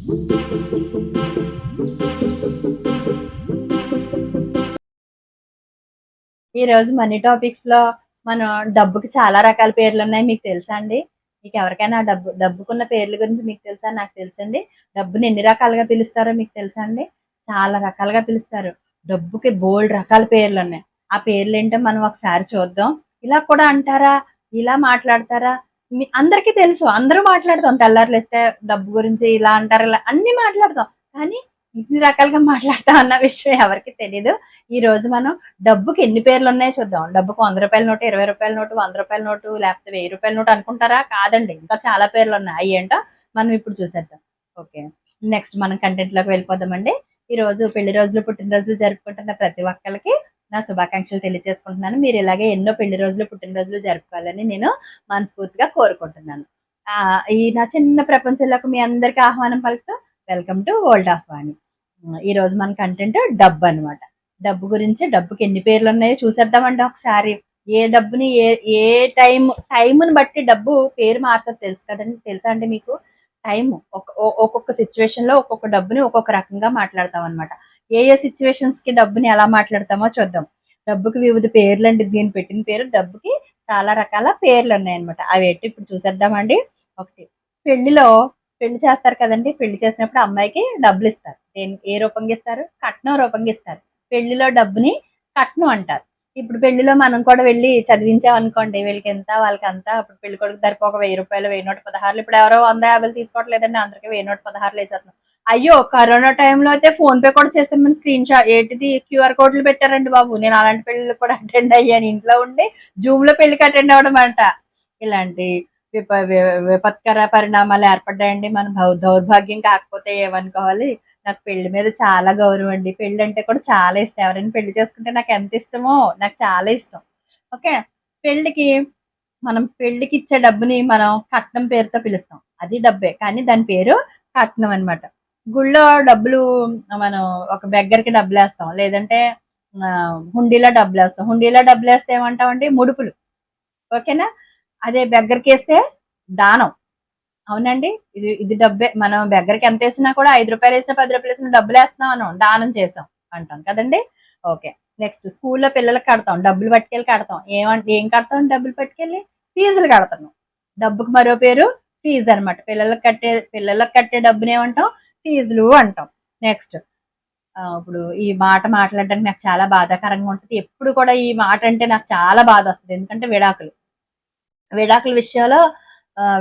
ఈ రోజు money topics లో మనం డబ్బుకి చాలా రకాల పేర్లు ఉన్నాయి. మీకు తెలుసా అండి? మీకు ఎవరికైనా డబ్బుకున్న పేర్ల గురించి మీకు తెలుసా? నాకు తెలుసండి. డబ్బుని ఎన్ని రకాలుగా పిలుస్తారో మీకు తెలుసా అండి? చాలా రకాలుగా పిలుస్తారు. డబ్బుకి బోల్డ్ రకాల పేర్లు ఉన్నాయి. ఆ పేర్లు ఏంటో మనం ఒకసారి చూద్దాం. ఇలా కూడా అంటారా? ఇలా మాట్లాడతారా? అందరికీ తెలుసు, అందరూ మాట్లాడతాం. తెల్లారులేస్తే డబ్బు గురించి ఇలా అంటారు, ఇలా అన్ని మాట్లాడతాం. కానీ ఇన్ని రకాలుగా మాట్లాడతాం అన్న విషయం ఎవరికి తెలీదు. ఈ రోజు మనం డబ్బుకి ఎన్ని పేర్లు ఉన్నాయో చూద్దాం. డబ్బుకు 100 రూపాయల నోటు, 20 రూపాయల నోటు, 100 రూపాయల నోటు, లేకపోతే 1000 రూపాయల నోటు అనుకుంటారా? కాదండి, ఇంకా చాలా పేర్లు ఉన్నాయి. అవి ఏంటో మనం ఇప్పుడు చూసేద్దాం. ఓకే, నెక్స్ట్ మనం కంటెంట్ లోకి వెళ్ళిపోదామండి. ఈ రోజు పెళ్లి రోజులు, పుట్టినరోజులు జరుపుకుంటున్న ప్రతి ఒక్కరికి నా శుభాకాంక్షలు తెలియజేసుకుంటున్నాను. మీరు ఇలాగే ఎన్నో పెళ్లి రోజులు, పుట్టినరోజులు జరుపుకోవాలని నేను మనస్ఫూర్తిగా కోరుకుంటున్నాను. ఈ నా చిన్న ప్రపంచంలోకి మీ అందరికీ ఆహ్వానం పలుకుతూ వెల్కమ్ టు వరల్డ్ ఆఫ్ వాణి. ఈ రోజు మన కంటెంట్ డబ్బు అనమాట. డబ్బు గురించి, డబ్బుకి ఎన్ని పేర్లు ఉన్నాయో చూసేద్దామండి ఒకసారి. ఏ డబ్బుని ఏ టైంని బట్టి డబ్బు పేరు మారుతుంది తెలుసు కదండి. తెలుసా అండి మీకు? టైం ఒక్కొక్క సిచ్యువేషన్ లో ఒక్కొక్క డబ్బుని ఒక్కొక్క రకంగా మాట్లాడతాం అనమాట. ఏ సిచ్యువేషన్స్ కి డబ్బుని ఎలా మాట్లాడతామో చూద్దాం. డబ్బుకి వివిధ పేర్లు అండి. దీని పెట్టిన పేరు డబ్బుకి చాలా రకాల పేర్లు ఉన్నాయన్నమాట. అవి ఏంటి ఇప్పుడు చూసేద్దామండి. ఒకటి, పెళ్లిలో పెళ్లి చేస్తారు కదండి. పెళ్లి చేసినప్పుడు అమ్మాయికి డబ్బులు ఇస్తారు. ఏ రూపంగా ఇస్తారు? కట్నం రూపంగా ఇస్తారు. పెళ్లిలో డబ్బుని కట్నం అంటారు. ఇప్పుడు పెళ్లిలో మనం కూడా వెళ్ళి చదివించామనుకోండి, వీళ్ళకి ఎంత వాళ్ళకి అంత. ఇప్పుడు పెళ్లి కొడుకు ధరకు ఒక 1000 రూపాయలు, 1016. ఇప్పుడు ఎవరో 150 తీసుకోవట్లేదండి, అందరికి 16 వేసేస్తున్నాం. అయ్యో, కరోనా టైంలో అయితే ఫోన్ పే కూడా చేసామని స్క్రీన్ షాట్ ఏంటిది QR కోడ్లు పెట్టారండి బాబు. నేను అలాంటి పెళ్లి కూడా అటెండ్ అయ్యాను. ఇంట్లో ఉండి జూమ్ లో పెళ్లికి అటెండ్ అవ్వడం అంట. ఇలాంటి విపత్కర పరిణామాలు ఏర్పడ్డాయండి. మన దౌర్భాగ్యం కాకపోతే ఏమనుకోవాలి. నాకు పెళ్లి మీద చాలా గౌరవం అండి. పెళ్లి అంటే కూడా చాలా ఇష్టం. ఎవరైనా పెళ్లి చేసుకుంటే నాకు ఎంత ఇష్టమో, నాకు చాలా ఇష్టం. ఓకే, పెళ్లికి ఇచ్చే డబ్బుని మనం కట్నం పేరుతో పిలుస్తాం. అది డబ్బే, కానీ దాని పేరు కట్నం అనమాట. గుళ్ళో డబ్బులు మనం ఒక బెగ్గరికి డబ్బులు వేస్తాం, లేదంటే హుండీలో డబ్బులు వేస్తాం. హుండీలో డబ్బులు వేస్తే ఏమంటామండి? ముడుపులు. ఓకేనా? అదే బెగ్గరికి వేస్తే దానం. అవునండి, ఇది డబ్బే. మనం బెగ్గరికి ఎంత వేసినా కూడా 5 రూపాయలు వేసినా 10 రూపాయలు వేసినా డబ్బులు వేస్తున్నాం అనం, దానం చేసాం అంటాం కదండి. ఓకే, నెక్స్ట్ స్కూల్లో పిల్లలకి కడతాం, డబ్బులు పట్టుకెళ్ళి కడతాం. ఏం కడతాం? డబ్బులు పట్టుకెళ్ళి ఫీజులు కడతాం. డబ్బుకి మరో పేరు ఫీజు అనమాట. పిల్లలకు కట్టే డబ్బుని ఏమంటాం? ఫీజులు అంటాం. నెక్స్ట్, ఇప్పుడు ఈ మాట మాట్లాడడానికి నాకు చాలా బాధాకరంగా ఉంటుంది. ఎప్పుడు కూడా ఈ మాట అంటే నాకు చాలా బాధ వస్తుంది. ఎందుకంటే విడాకుల విషయంలో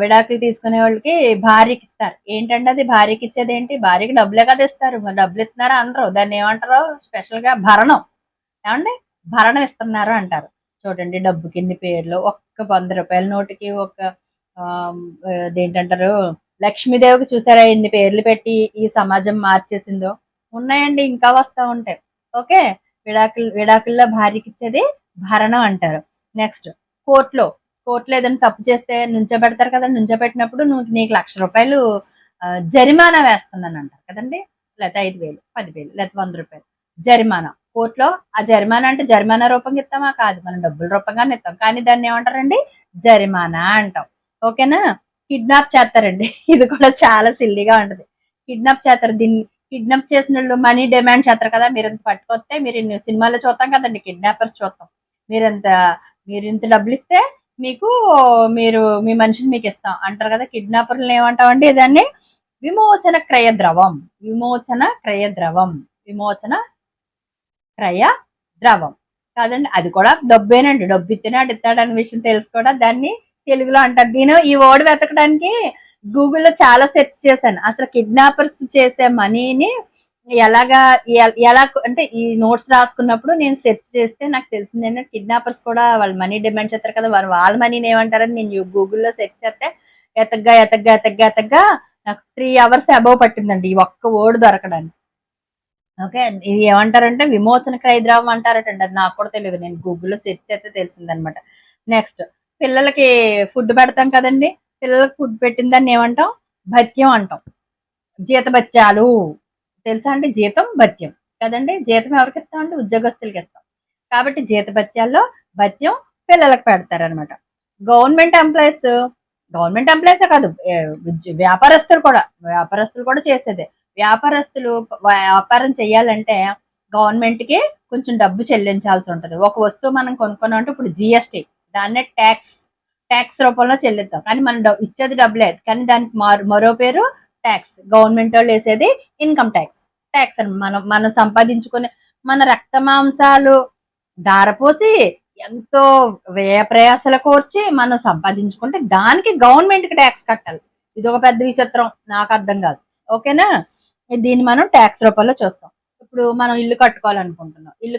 విడాకులు తీసుకునే వాళ్ళకి భార్యకి ఇస్తారు. ఏంటంటే అది భార్యకి ఇచ్చేది ఏంటి? భార్యకి డబ్బులే కదా ఇస్తారు. మరి డబ్బులు ఇస్తున్నారా అనరు. దాన్ని ఏమంటారు? స్పెషల్ గా భరణం. ఏమండి? భరణం ఇస్తున్నారు అంటారు. చూడండి, డబ్బు కింది పేర్లు. ఒక్క 100 రూపాయల నోటికి ఒక అదేంటంటారు, లక్ష్మీదేవికి చూసారా ఎన్ని పేర్లు పెట్టి ఈ సమాజం మార్చేసిందో. ఉన్నాయండి, ఇంకా వస్తా ఉంటాయి. ఓకే, విడాకుల్లో భార్యకి ఇచ్చేది భరణం అంటారు. నెక్స్ట్, కోర్టులో ఏదైనా తప్పు చేస్తే నుంచోబెడతారు కదా. నుంచోబెట్టినప్పుడు నీకు 1,00,000 రూపాయలు జరిమానా వేస్తున్నాను అంటారు కదండి. లేకపోతే 5,000, 10,000, లేకపోతే 100 రూపాయలు జరిమానా. కోర్టులో ఆ జరిమానా అంటే జరిమానా రూపంగా ఇస్తామా? కాదు, మనం డబ్బుల రూపంగానే ఇస్తాం. కానీ దాన్ని ఏమంటారండి? జరిమానా అంటాం. ఓకేనా? కిడ్నాప్ చేస్తారండి. ఇది కూడా చాలా సిల్లీగా ఉంటది. కిడ్నాప్ చేస్తారు. దీన్ని కిడ్నాప్ చేసిన వాళ్ళు మనీ డిమాండ్ చేస్తారు కదా. మీరు ఇంత పట్టుకొస్తే, మీరు సినిమాలో చూస్తాం కదండి, కిడ్నాపర్స్ చూస్తాం. మీరు ఇంత డబ్బులు ఇస్తే మీకు మీ మనిషిని మీకు ఇస్తాం అంటారు కదా. కిడ్నాపర్లు ఏమంటామండి? దాన్ని విమోచన క్రయ ద్రవం. విమోచన క్రయ ద్రవం కాదండి, అది కూడా డబ్బేనండి. డబ్బు ఇస్తేనాడు ఇస్తాడనే విషయం తెలుసు కూడా. దాన్ని తెలుగులో అంటారు. ఈ వర్డ్ వెతకడానికి గూగుల్లో చాలా సెర్చ్ చేశాను. అసలు కిడ్నాపర్స్ చేసే మనీని ఎలా అంటే ఈ నోట్స్ రాసుకున్నప్పుడు నేను సెర్చ్ చేస్తే నాకు తెలిసింది ఏంటంటే, కిడ్నాపర్స్ కూడా వాళ్ళు మనీ డిమాండ్ చేస్తారు కదా. వాళ్ళ మనీని ఏమంటారని నేను గూగుల్లో సెర్చ్ చేస్తే ఎతగ్గా నాకు 3 hours అబౌవ్ పట్టిందండి ఈ ఒక్క వర్డ్ దొరకడానికి. ఓకే, ఇది ఏమంటారంటే విమోచన క్రయద్రవం అంటారటండి. అది నాకు కూడా తెలియదు, నేను గూగుల్లో సెర్చ్ చేస్తే తెలిసిందనమాట. నెక్స్ట్, పిల్లలకి ఫుడ్ పెడతాం కదండి. పిల్లలకి ఫుడ్ పెట్టిన దాన్ని ఏమంటాం? భత్యం అంటాం. జీతభత్యాలు తెలుసా అండి? జీతం భత్యం కదండి. జీతం ఎవరికి ఇస్తామంటే ఉద్యోగస్తులకి ఇస్తాం. కాబట్టి జీతభత్యాల్లో భత్యం పిల్లలకు పెడతారనమాట. గవర్నమెంట్ ఎంప్లాయీస్ గవర్నమెంట్ ఎంప్లాయీసే కాదు, వ్యాపారస్తులు కూడా చేసేదే. వ్యాపారస్తులు వ్యాపారం చేయాలంటే గవర్నమెంట్ కి కొంచెం డబ్బు చెల్లించాల్సి ఉంటుంది. ఒక వస్తువు మనం కొనుక్కున్నాం అంటే ఇప్పుడు జిఎస్టి, దాన్నే ట్యాక్స్ రూపంలో చెల్లిద్దాం. కానీ మనం ఇచ్చేది డబ్బులే, కానీ దానికి మరో పేరు ట్యాక్స్. గవర్నమెంట్ వాళ్ళు వేసేది ఇన్కమ్ ట్యాక్స్. ట్యాక్స్ అని మనం సంపాదించుకునే మన రక్త మాంసాలు దారపోసి ఎంతో వ్యయ ప్రయాసల కోర్చి మనం సంపాదించుకుంటే దానికి గవర్నమెంట్ కి ట్యాక్స్ కట్టాలి. ఇది ఒక పెద్ద విచిత్రం, నాకు అర్థం కాదు. ఓకేనా, దీన్ని మనం ట్యాక్స్ రూపంలో చూస్తాం. ఇప్పుడు మనం ఇల్లు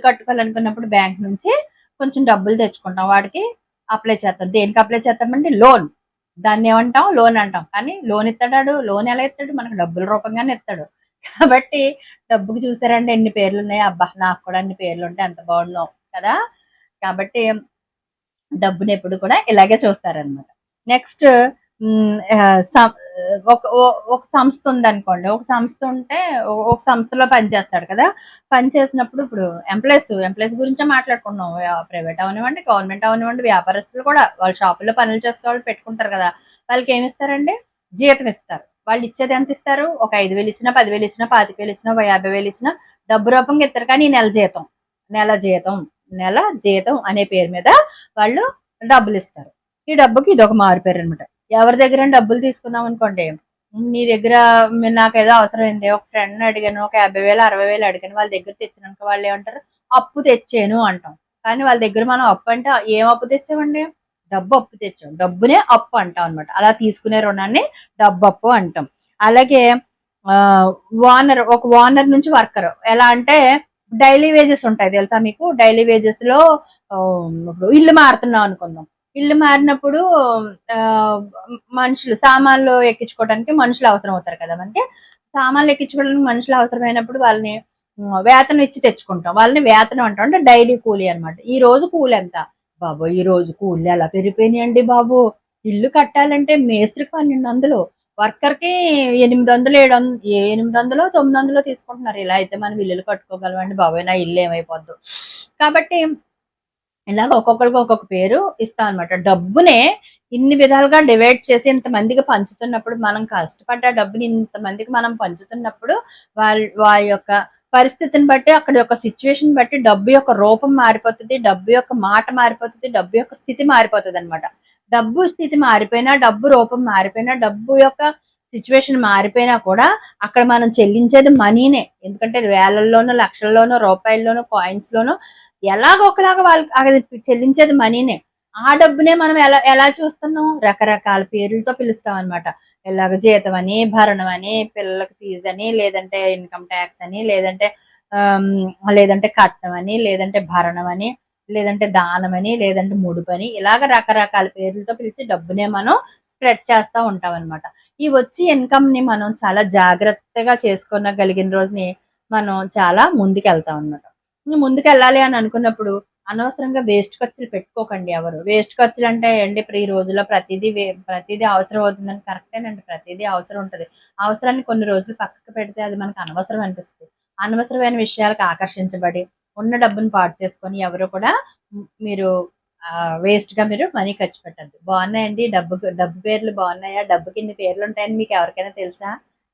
కట్టుకోవాలనుకున్నప్పుడు బ్యాంక్ నుంచి కొంచెం డబ్బులు తెచ్చుకుంటాం, వాడికి అప్లై చేస్తాం. దేనికి అప్లై చేస్తామంటే లోన్. దాన్ని ఏమంటాం? లోన్ అంటాం. కానీ లోన్ ఇస్తాడు, లోన్ ఎలా ఇస్తాడు? మనకు డబ్బుల రూపంగానే ఇస్తాడు. కాబట్టి డబ్బుకి చూసారంటే ఎన్ని పేర్లు ఉన్నాయి. అబ్బా, నాకు కూడా అన్ని పేర్లు ఉంటే ఎంత బాగున్నావు కదా. కాబట్టి డబ్బుని ఎప్పుడు కూడా ఇలాగే చూస్తారనమాట. నెక్స్ట్ ఒక సంస్థ ఉందనుకోండి. ఒక సంస్థ ఉంటే ఒక సంస్థలో పనిచేస్తాడు కదా. పనిచేసినప్పుడు ఇప్పుడు ఎంప్లాయీస్ గురించే మాట్లాడుకున్నాం. ప్రైవేట్ అవనివ్వండి, గవర్నమెంట్ అవనివ్వండి, వ్యాపారస్తులు కూడా వాళ్ళ షాపుల్లో పనులు చేసే వాళ్ళు పెట్టుకుంటారు కదా. వాళ్ళకి ఏమి ఇస్తారండి? జీతం ఇస్తారు. వాళ్ళు ఇచ్చేది ఎంత ఇస్తారు? ఒక 5,000 ఇచ్చినా, 10,000 ఇచ్చినా, 25,000 ఇచ్చినా, 50,000 ఇచ్చినా డబ్బు రూపంగా ఇస్తారు. కానీ నెల జీతం అనే పేరు మీద వాళ్ళు డబ్బులు ఇస్తారు. ఈ డబ్బుకి ఇది ఒక మారు పేరు అనమాట. ఎవరి దగ్గర డబ్బులు తీసుకున్నాం అనుకోండి, నీ దగ్గర నాకు ఏదో అవసరం అయింది, ఒక ఫ్రెండ్ అడిగాను, ఒక 50,000 60,000 అడిగాను, వాళ్ళ దగ్గర తెచ్చినాక వాళ్ళు ఏమంటారు? అప్పు తెచ్చాను అంటాం. కానీ వాళ్ళ దగ్గర మనం అప్పు అంటే ఏం అప్పు తెచ్చామండి? డబ్బు అప్పు తెచ్చాం. డబ్బునే అప్పు అంటాం అనమాట. అలా తీసుకునే రుణాన్ని డబ్బు అప్పు అంటాం. అలాగే ఒక ఓనర్ నుంచి వర్కర్ ఎలా అంటే డైలీ వేజెస్ ఉంటాయి తెలుసా మీకు? డైలీ వేజెస్ లో ఇప్పుడు ఇల్లు మారుతున్నాం అనుకుందాం. ఇల్లు మారినప్పుడు మనుషులు సామాన్లు ఎక్కించుకోవడానికి మనుషులు అవసరం అవుతారు కదా. మనకి సామాన్లు ఎక్కించుకోవడానికి మనుషులు అవసరమైనప్పుడు వాళ్ళని వేతనం ఇచ్చి తెచ్చుకుంటాం. వాళ్ళని వేతనం అంటాం, అంటే డైలీ కూలీ అనమాట. ఈ రోజు కూలి ఎంత బాబు? ఈ రోజు కూలి ఎలా పెరిగిపోయినాయండి బాబు. ఇల్లు కట్టాలంటే మేస్త్రికి 1,200, వర్కర్ కి 800, 800, 900 తీసుకుంటున్నారు. ఇలా అయితే మనం ఇల్లులు కట్టుకోగలమండి బాబోయ్, నా ఇల్లు ఏమైపోద్దు. కాబట్టి ఇలాగ ఒక్కొక్కరికి ఒక్కొక్క పేరు ఇస్తాం అనమాట. డబ్బునే ఇన్ని విధాలుగా డివైడ్ చేసి ఇంతమందికి పంచుతున్నప్పుడు, మనం కష్టపడ్డ డబ్బుని ఇంతమందికి మనం పంచుతున్నప్పుడు వారి యొక్క పరిస్థితిని బట్టి, అక్కడ యొక్క సిచ్యువేషన్ బట్టి డబ్బు యొక్క రూపం మారిపోతుంది, డబ్బు యొక్క మాట మారిపోతుంది, డబ్బు యొక్క స్థితి మారిపోతుంది అనమాట. డబ్బు స్థితి మారిపోయినా, డబ్బు రూపం మారిపోయినా, డబ్బు యొక్క సిచ్యువేషన్ మారిపోయినా కూడా అక్కడ మనం చెల్లించేది మనీనే. ఎందుకంటే వేలల్లోనూ, లక్షల్లోనూ, రూపాయల్లోనూ, కాయిన్స్ లోనూ ఎలాగో ఒకలాగా వాళ్ళకి చెల్లించేది మనీనే. ఆ డబ్బునే మనం ఎలా ఎలా చూస్తున్నాం? రకరకాల పేర్లతో పిలుస్తాం అనమాట. ఇలాగ జీతం అని, భరణం అని, పిల్లలకి ఫీజు అని, లేదంటే ఇన్కమ్ ట్యాక్స్ అని, లేదంటే కట్నం అని, లేదంటే భరణం అని, లేదంటే దానం అని, లేదంటే ముడుపని, ఇలాగ రకరకాల పేర్లతో పిలిచి డబ్బునే మనం స్ప్రెడ్ చేస్తూ ఉంటాం అనమాట. ఈ వచ్చి ఇన్కమ్ ని మనం చాలా జాగ్రత్తగా చేసుకోగలిగిన రోజుని మనం చాలా ముందుకు వెళ్తాం అనమాట. ముందుకు వెళ్ళాలి అని అనుకున్నప్పుడు అనవసరంగా వేస్ట్ ఖర్చులు పెట్టుకోకండి. ఎవరు వేస్ట్ ఖర్చులు అంటే ఏంటి? ఈ రోజుల్లో ప్రతిదీ అవసరం అవుతుందని. కరెక్టేనండి, ప్రతిదీ అవసరం ఉంటుంది. అవసరాన్ని కొన్ని రోజులు పక్కకు పెడితే అది మనకు అనవసరం అనిపిస్తుంది. అనవసరమైన విషయాలకు ఆకర్షించబడి ఉన్న డబ్బును పాడు చేసుకొని ఎవరు కూడా మీరు వేస్ట్ గా మీరు మనీ ఖర్చు పెట్టద్దు. బాగున్నాయండి డబ్బు పేర్లు బాగున్నాయా? డబ్బుకి ఇన్ని పేర్లు ఉంటాయని మీకు ఎవరికైనా తెలుసా?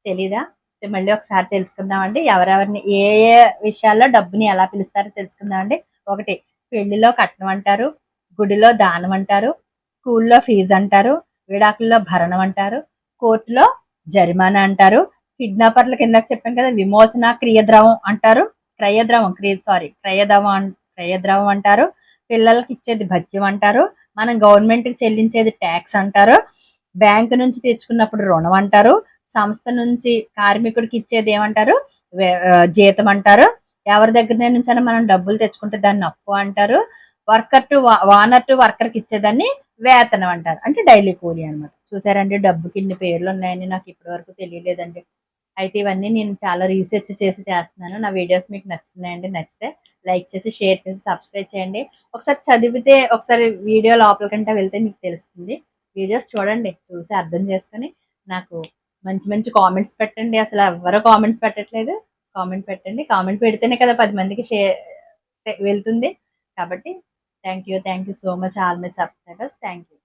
తెలీదా? మళ్ళీ ఒకసారి తెలుసుకుందామండి. ఎవరెవరిని ఏ ఏ విషయాల్లో డబ్బుని ఎలా పిలుస్తారో తెలుసుకుందామండి. ఒకటి, పెళ్లిలో కట్నం అంటారు, గుడిలో దానం అంటారు, స్కూల్లో ఫీజు అంటారు, విడాకుల్లో భరణం అంటారు, కోర్టులో జరిమానా అంటారు, కిడ్నాపర్ల కింద చెప్పాను కదా విమోచన క్రియద్రవం అంటారు, క్రయద్రవం అంటారు, పిల్లలకి ఇచ్చేది భత్యం అంటారు, మనం గవర్నమెంట్ కి చెల్లించేది ట్యాక్స్ అంటారు, బ్యాంకు నుంచి తెచ్చుకున్నప్పుడు రుణం అంటారు, సంస్థ నుంచి కార్మికుడికి ఇచ్చేది ఏమంటారు? జీతం అంటారు, ఎవరి దగ్గర నుంచి మనం డబ్బులు తెచ్చుకుంటే దాన్ని అప్పు అంటారు, ఓనర్ టు వర్కర్ కి ఇచ్చేదాన్ని వేతనం అంటారు, అంటే డైలీ కూలీ అనమాట. చూసారండి, డబ్బుకి ఇన్ని పేర్లు ఉన్నాయని నాకు ఇప్పటి వరకు తెలియలేదండి. అయితే ఇవన్నీ నేను చాలా రీసెర్చ్ చేసి చేస్తున్నాను. నా వీడియోస్ మీకు నచ్చుతున్నాయండి. నచ్చితే లైక్ చేసి, షేర్ చేసి, సబ్స్క్రైబ్ చేయండి. ఒకసారి చదివితే, ఒకసారి వీడియో లోపల కంటే వెళ్తే మీకు తెలుస్తుంది. వీడియోస్ చూడండి, చూసి అర్థం చేసుకొని నాకు మంచి మంచి కామెంట్స్ పెట్టండి. అసలు ఎవరో కామెంట్స్ పెట్టట్లేదు. కామెంట్ పెట్టండి. కామెంట్ పెడితేనే కదా 10 మందికి వెళ్తుంది. కాబట్టి thank you so much all my subscribers. Thank you.